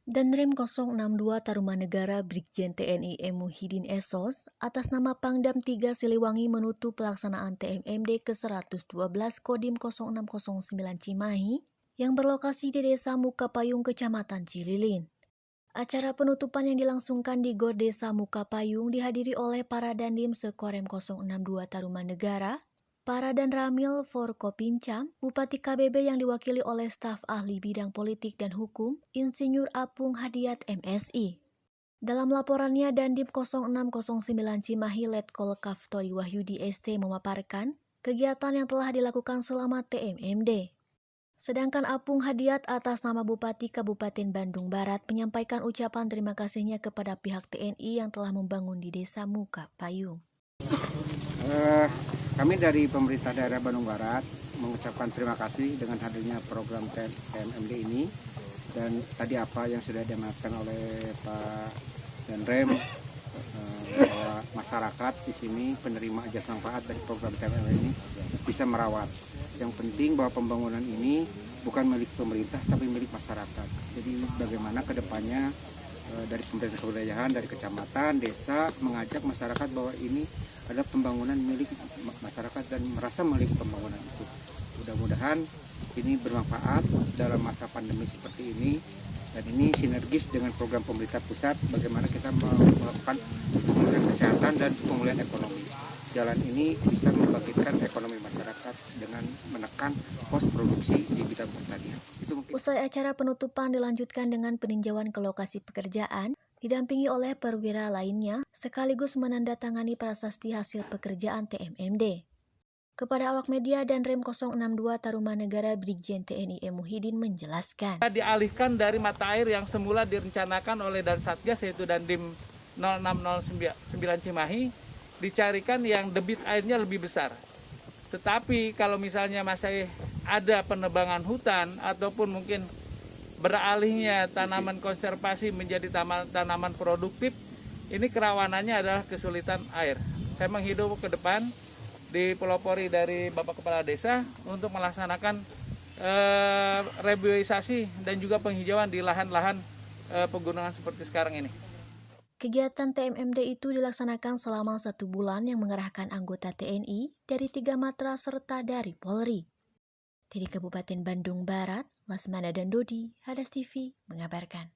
Danrem 062 Tarumanegara Brigjen TNI M. Muhyiddin Esos atas nama Pangdam 3 Siliwangi menutup pelaksanaan TMMD ke-112 Kodim 0609 Cimahi yang berlokasi di Desa Mukapayung, Kecamatan Cililin. Acara penutupan yang dilangsungkan di Gor Desa Mukapayung dihadiri oleh para Dandim Sekorem 062 Tarumanegara, para dan Ramil Forkopimcam, Bupati KBB yang diwakili oleh staf ahli bidang politik dan hukum, Insinyur Apung Hadiat MSI. Dalam laporannya, Dandim 0609 Cimahi Letkol Kaftori Wahyudi ST memaparkan kegiatan yang telah dilakukan selama TMMD. Sedangkan Apung Hadiat atas nama Bupati Kabupaten Bandung Barat menyampaikan ucapan terima kasihnya kepada pihak TNI yang telah membangun di Desa Mukapayung. Kami dari pemerintah daerah Bandung Barat mengucapkan terima kasih dengan hadirnya program TMMD ini, dan tadi apa yang sudah diamanatkan oleh Pak Danrem, bahwa masyarakat di sini penerima jasa manfaat dari program TMMD ini bisa merawat. Yang penting bahwa pembangunan ini bukan milik pemerintah tapi milik masyarakat. Jadi bagaimana kedepannya dari pemerintah kewilayahan, dari kecamatan, desa mengajak masyarakat bahwa ini adalah pembangunan milik masyarakat dan merasa milik pembangunan itu. Mudah-mudahan ini bermanfaat dalam masa pandemi seperti ini, dan ini sinergis dengan program pemerintah pusat bagaimana kita melakukan pemulihan kesehatan dan pemulihan ekonomi. Jalan ini bisa membangkitkan ekonomi masyarakat dengan menekan pos produksi di bidang pertanian. Usai acara penutupan dilanjutkan dengan peninjauan ke lokasi pekerjaan, didampingi oleh perwira lainnya, sekaligus menandatangani prasasti hasil pekerjaan TMMD. Kepada awak media, Danrem 062 Tarumanegara Brigjen TNI M. Muhyiddin menjelaskan. Dialihkan dari mata air yang semula direncanakan oleh Dansatgas yaitu Dandim 0609 Cimahi, dicarikan yang debit airnya lebih besar. Tetapi kalau misalnya masih ada penebangan hutan ataupun mungkin beralihnya tanaman konservasi menjadi tanaman produktif, ini kerawanannya adalah kesulitan air. Saya menghidup ke depan dipelopori dari Bapak Kepala Desa untuk melaksanakan reboisasi dan juga penghijauan di lahan-lahan pegunungan seperti sekarang ini. Kegiatan TMMD itu dilaksanakan selama 1 bulan yang mengerahkan anggota TNI dari 3 matra serta dari Polri. Dari Kabupaten Bandung Barat, Lasmana dan Dodi, Hadas TV mengabarkan.